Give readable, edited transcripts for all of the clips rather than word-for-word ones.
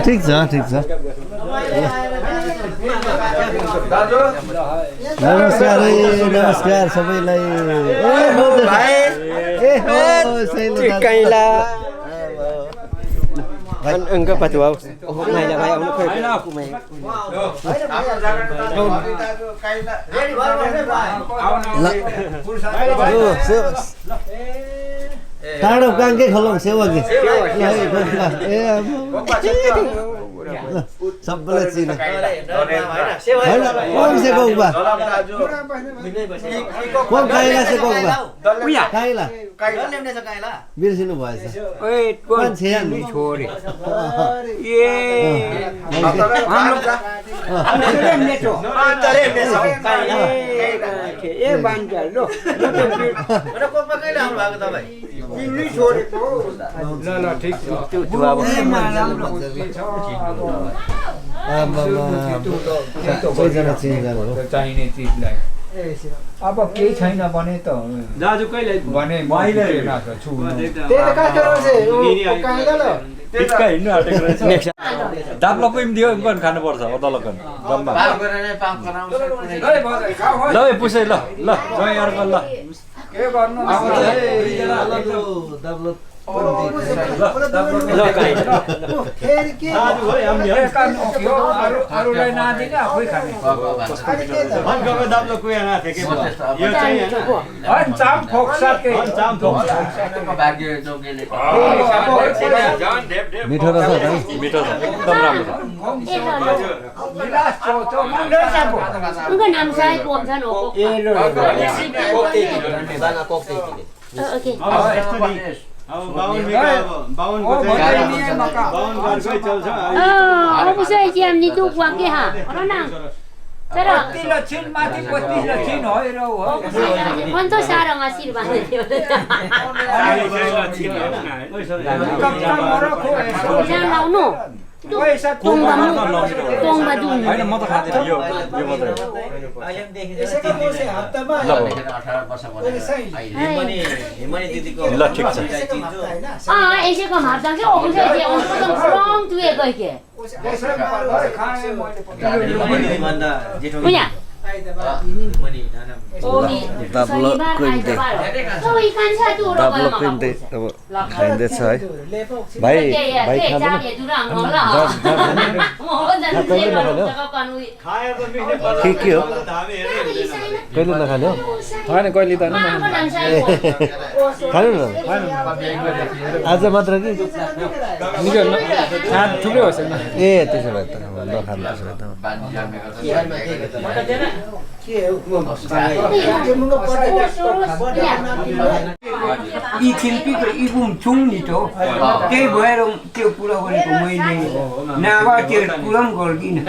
ठिक छ ठिक छ नमस्कार नमस्कार सबैलाई enggak patu wow oh mai la mai ông khơi ku mai टाढो काङ्कै खोलौँ सेवा कि सबैलाई चिने कौन से कौवा कौन काइला से कौवा काइला बिर्सिनु भएछ कौन छेन छोरी ए बान्जा लो Ini sore ल ठीक छ त्यो अब सबैजना चिन्दैन चाहिने चिजलाई अब केही छैन भने त दाजु कहिले भने मैले छु त्यही त काटेर चाहिँ काइला ल त्यसका हिँड्नु आटेको रहेछ नेक्स्ट दाप्लो पनि दियो गन खानु पर्छ अदलकन जम्मा ल पुसै ल ल जय अर्को ल के गर्नु अब दाब्लो अरूलाई नदिने आफै खाने चाम फोक्साके मिठो रहेछ मिठो छ एकदम राम्रो उनको नाम साई पोम छ न ओके अब चाहिँ चाहिँ नि तु वाके हा रना तर 30 लक्षिन माथि 25 लक्षिन होइन हो मन त सारा आशीर्वाद थियो जान लाउनु टोङमा दुन हैन म त खादिन यो मात्र हिमनी दिदीको ल ठीक छ यसैको हात के ओको चाहिँ एकदम स्ट्रङ तुए गए के उया दाब्लो कुइन्टे दाब्लो कुइन्टे अब खाइँदैछ है भाइ भाइ खाँदैन के हो कहिले नखाने हो होइन कहिले त खानु न आज मात्र कि थुप्रै होस् ए त्यसो भए त नखानु त्यसो भए त यी शिल्पीको इबुम छुङ नि त त्यही भएर त्यो कुरा गरेको मैले नभए त्यो कुरा पनि गर्दिनँ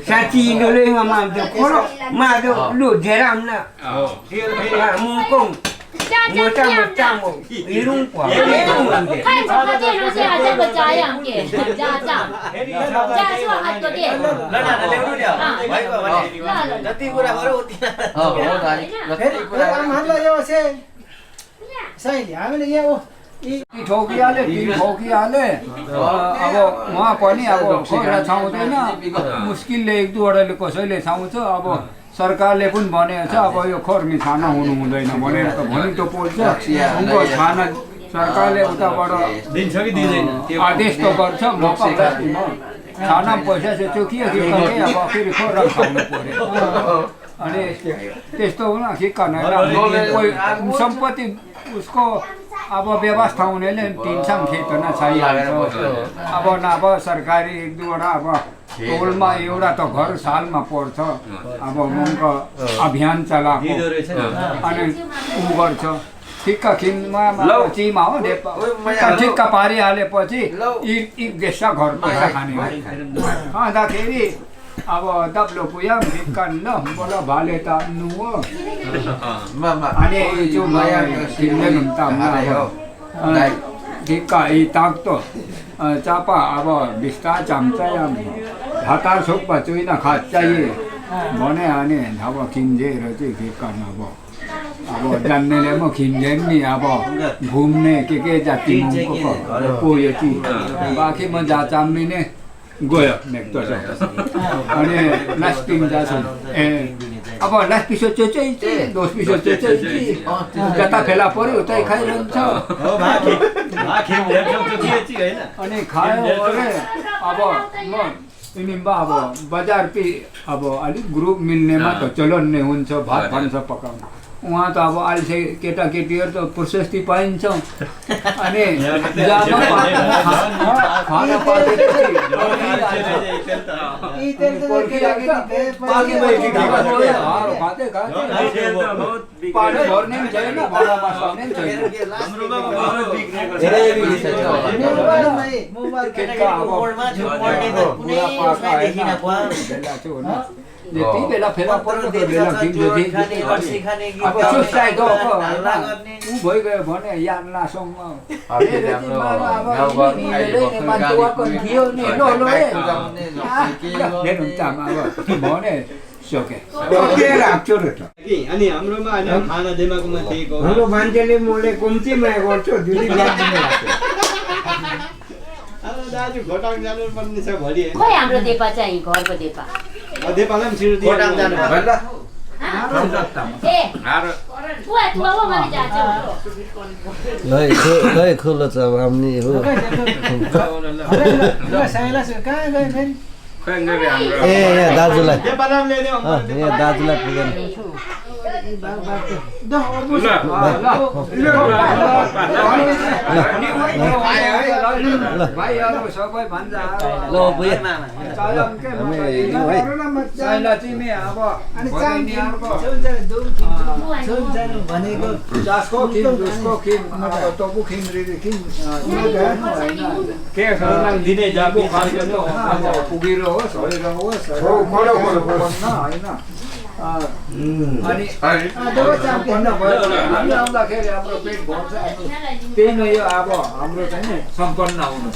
साँच्ची यिनीहरूले मान्छे खोलो माधव लु धेरै आम्न मुकोङ मोटा मोटा हिरुङ ठोकिहाले ठोकिहाले अब उहाँ पनि अब खोला छाउँदैन मुस्किलले एक दुईवटाले कसैले छाउँछ अब सरकारले पनि भनेको छ अब यो खोर्मी छाना हुनु हुँदैन भनेर त भनि त पोल्छ उनको छाना सरकारले उताबाट दिन्छ कि दिँदैन आदेश त गर्छ म छाना पैसा चाहिँ चोकियो कि अब फेरि खोरा खानु पर्यो अनि त्यस्तो हुन ठिक्का नै सम्पत्ति उसको अब व्यवस्था हुनेले दिन्छन् खेतना चाहिहाल्छ अब नभए सरकारी एक दुईवटा अब टोलमा एउटा त घर सालमा पर्छ अब उनको अभियान चलाएको अनि उ गर्छ ठिक्का खिनमा चिमा हो ठिक्का पारिहालेपछि एक देशा घर पैसा खाने अन्तखेरि अब दब्लो पुया भिक्कन ल बोला भाले तान्नु हो अनि जो नयाँ किन्दैन त धिक्का ताक्तो चापा अब बिस्ता चम्चा हतार सोक्पा चुइन खात चाहिए भने अनि अब किन्जेर चाहिँ धिक्का अब जान्नेले म खिन्जेन नि अब घुम्ने के जाति पोयो कि बाँकी म जाचाम्ने गयो नेक्स्ट अनि लास्ट टिम जाछु ए अब लास्ट पिसो चाहिँ दोस पिसो चाहिँ जता फेला पर्यो उतै खाइरहन्छ अनि खायो अरे अब म यिनीमा अब बजार अब अलिक ग्रुप मिल्नेमा त चलन्ने हुन्छ भात भान्सा पकाउनु उहाँ त अब अहिले केटाकेटीहरू त प्रशस्ति पाइन्छ अनि यति बेला फेला पर्यो बेला अब सुसाइड ऊ भइगयो भने याद लासँग भने सक्यो अनि हाम्रोमा खाना दिमागमा दिएको हाम्रो मान्छेले मोले कम्ती माया गर्छ दाजु घटाङ जानु पर्ने छ भोलि खोइ हाम्रो देपा चाहिँ घरको देपा देपालाई पनि छिटो घटाङ जानु पर्छ लै खुलो छ आम्नी हो ए यहाँ दाजुलाई यहाँ दाजुलाई पुगेन अनि आउँदाखेरि हाम्रो पेट भर्छ त्यही नै यो अब हाम्रो चाहिँ नि सम्पन्न आउनु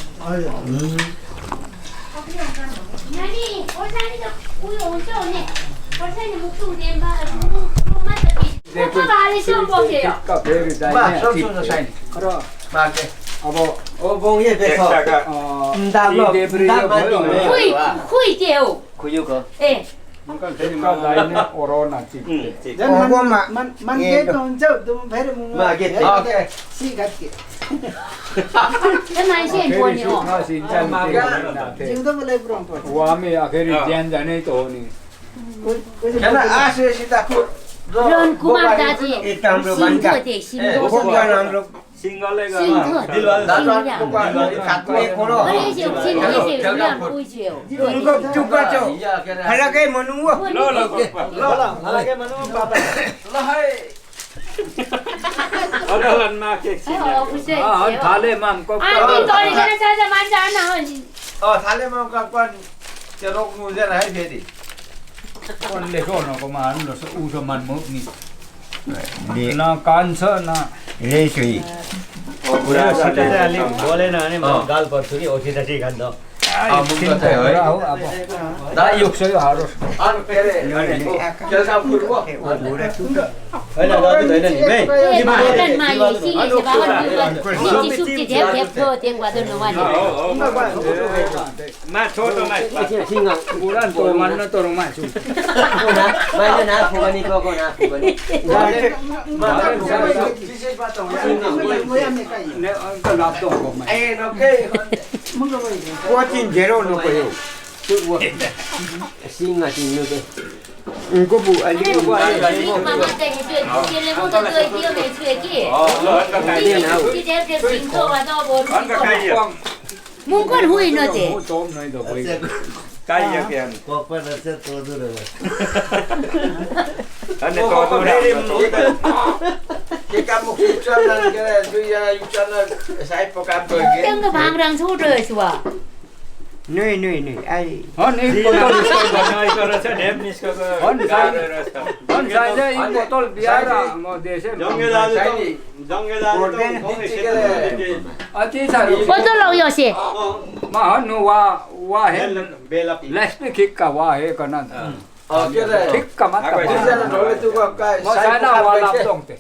बोलेन भने म गाल पर्छु नि ओठिटा ठीक खान्छ Singa singa ke. Engko bu ali bu ali. Mama tadi tu, dia lemu tu dia ni cuci. Dia nak. Dia singa ada bor. Mungkin hui nanti. Kaya kian. Papa rasa todur ada. Ane todur ada. Kita mau channel ke, tu ya channel saya program tu. Yang ke bangrang sudah semua. नहीं I हन एक बोतल हन size एक बोतल beer म देशे जङ्गे दाजु जङ्गे दाजु अति सारो बोतल लौ यो से म हन वा हे बेला लास्टिक खिक्का वा हे कना खिक्का मत म साइना वाला तोंते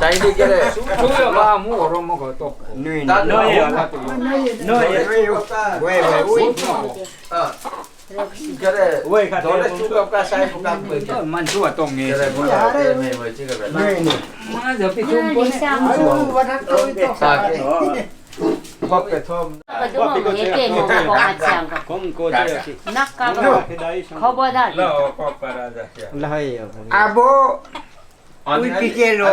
साइडी के रे सुयो वा मु रो म ग तो नहीं मन सुवा तोंग ने म जपि तुम बप्पे थोम अब उही पिकेलो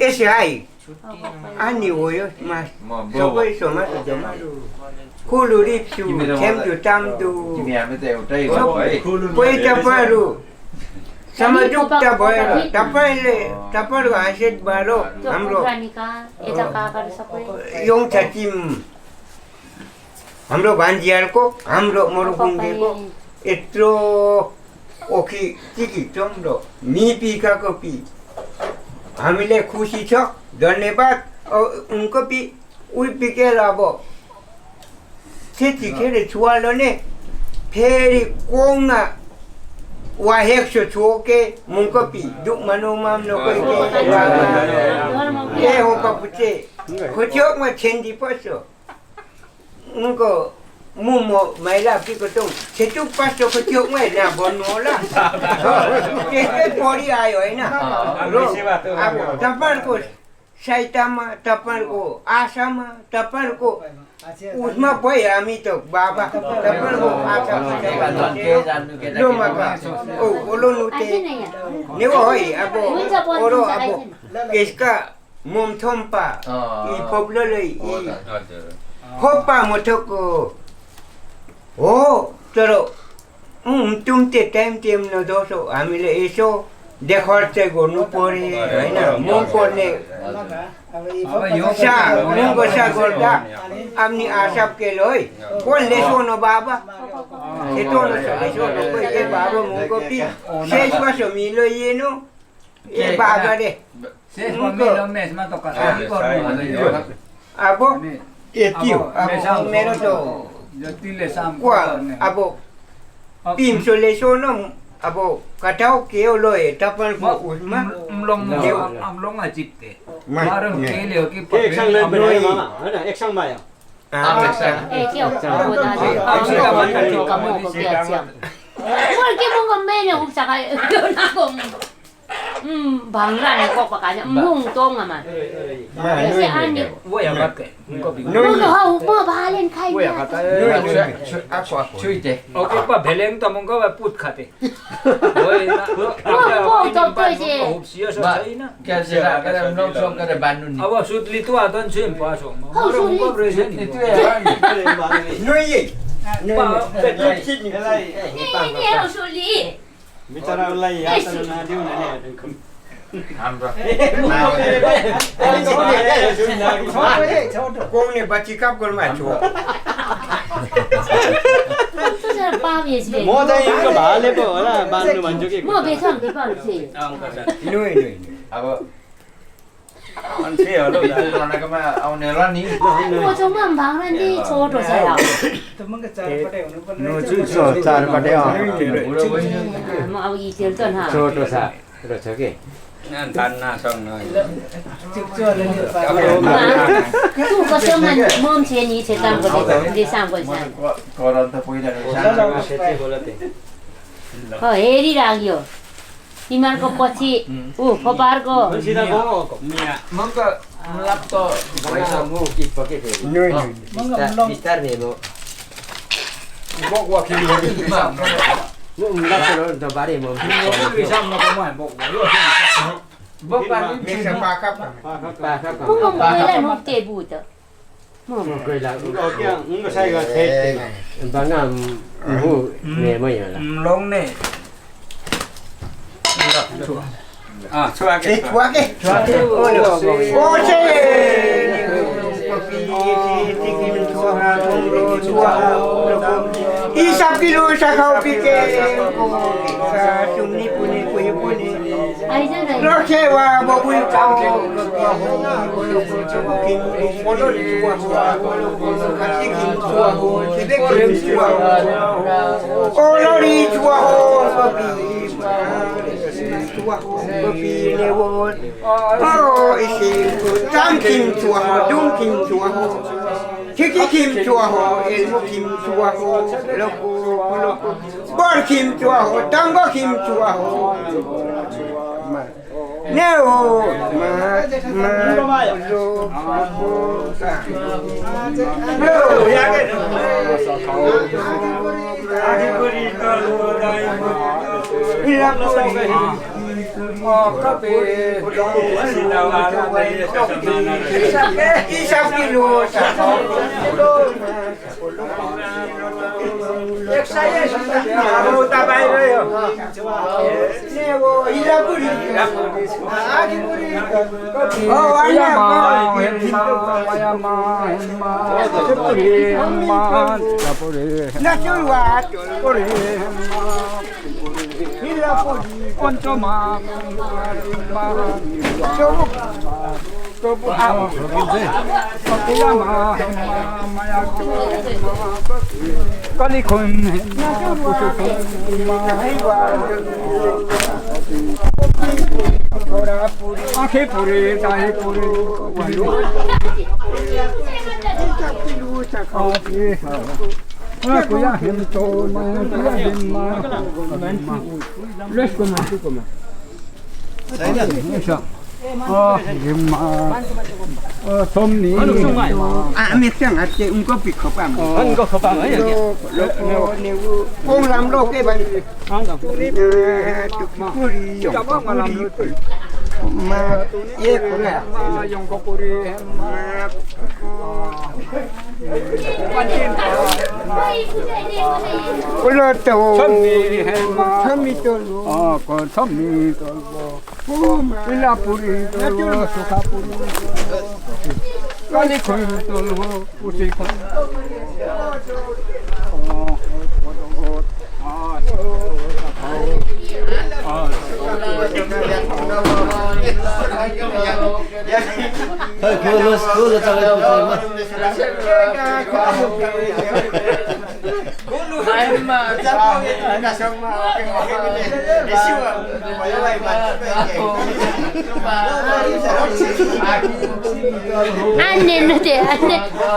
यसो आई अनि हो यो सबै समाज कुलु रिप्सु खेम्चु टाम्चु कोही तपाईँहरू समझुक्त भएर तपाईँहरू हाँसिदबाट हाम्रो एउटा टिम हाम्रो भान्जीहरूको हाम्रो मरुकुङ्गेको यत्रो ओखी चिकी चम्डो मिपिकाको पी हामीले खुसी छ धन्यवाद उनको पी उही पिकेर अब त्यतिखेर छुवालो ने फेरि कोङमा वाहेक्सो छोके मुंकपी दुख मनो माम नो कोई के हो कपुचे खुचोक में छेंदी पसो उनको मुमो महिला की को तुम छेचुक पसो खुचोक में ना बनोला के पड़ी आयो है ना अब तपर को साइतामा तपर को आसामा तपर को उसमा पय हामी त बाबा तपरको आशा लो मका ओ ओलो नुते नेव होय अब ओरो अब केसका मोम थम्पा इ पब्ललै इ खोपा मथको हो तर तुमते टाइम न दोसो हामीले यसो देखार चाहिँ गर्नु पर्यो हैन मोम पर्ने सा गर्दा अपनी आशा के लोई कौन ले सोनो बाबा ये तो न सोनो कोई ये बाबा मुंको पी शेष वर्षो मिलो ये नो ये बाबा रे शेष मिलो मेस में तो कसाई गर्नु अब ये त्यो अब मेरो तो जतिले साम अब टीम सोले सोनो अब कटाउ के लोए तपाईको उसमा अम्लोङ जित्ते मारम केले हो कि एक संग ले बनाए मामा हैन एक संग माया ए त्यो के 뭔가 매년 혹사가 나고 방란에 꼭 가냐 뭉동아만 그래서 아니 뭐야 같게 너도 하고 뭐 발렌 카이 뭐야 같다 아과 추이대 오케이 빠 벨랭 또 뭔가 풋 카테 뭐또 이제 없이여서 저희나 कैसे अगर हम लोग सो करे बानु नि अब सुतली तो आदन छिम पासो 뭔가 그래서 니 नोई 네 소리 बिचरालाई याद नदिउ न हाम्रो कोउने बच्ची कब गर्मा छु म चाहिँ यिनको भालेको होला बान्नु भन्छु कि म बेसम के पर्छ नोई अब अन्से हलो मा आउने होला नि म चाहिँ म भाङरान्दी छोटो छ यार नो छु चारपटे म अब यी तेल त न छोटो छ र छ के तान्ना सँग तू कसम मम छे नि छे काम गर्दै दे साम गर्छ करन त पहिला हो हेरि लाग्यो तिमीहरुको पछि उ फपारको सिधा गएको मका lapto पैसा मु कि पके फेरि नोई बिस्तार नेलो bok wa kili Mo lapto do bare mo. Isang na kumain bok. bok pa ni sa pakap Mo kailan mo tebuto. Mo Koy la. Nga saiga thét. Banga mu ne mo ya la. Long ne. Choake. Isap kilo sa kaupike. Sa sumni puni kuy puni. Rokewa bobui kau. Olori chua ho babi lewat. Oh isi tam kim chua ho dung kim chua ho. Kiki kim chua ho ilmu kim chua ho loko bor kim chua ho tango kim chua ho. Neo miếng ăn thì không có bị khớp ăn. Không có khớp ăn ấy. Nếu không làm đâu cái bạn. Mà ye cũng là. Ôi tàu. Thơm mì tàu. Còn thơm mì tàu. Ila puri tolo sukha puri kali khoi tolo usi khoi Kulo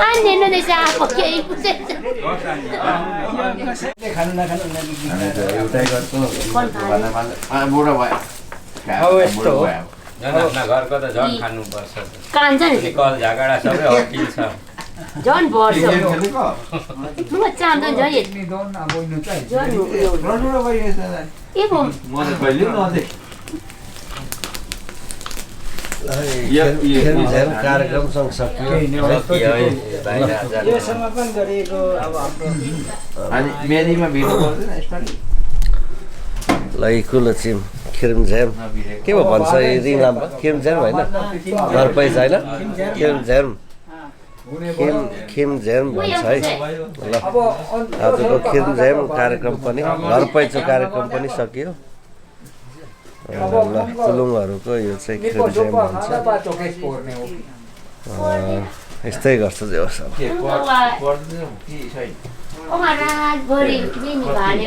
안내는 자 오케이 घरको त झन् खानुपर्छ कान्छन् call झगडा सबै हटिन्छ झन् पर्छ म चाहन्छु झन् कार्यक्रम सँगसँगै यो समापन गरिएको अब हाम्रो अनि मेदीमा भिड पर्दैन यसपालि ल कुलो चिम खिर्मझ्याम के पो भन्छ रिङ लाम्बा खिर्मझ्याम होइन घर पैसा होइन खिर्मझ्याम खिमझ्याम भन्छ है ल आजको खिर्मझ्याम कार्यक्रम पनि घर पैसा कार्यक्रम पनि सकियो ल कुलुङहरूको यो चाहिँ खिर्मझ्याम भन्छ यस्तै गर्छ जे होस् अब रातभरि भाले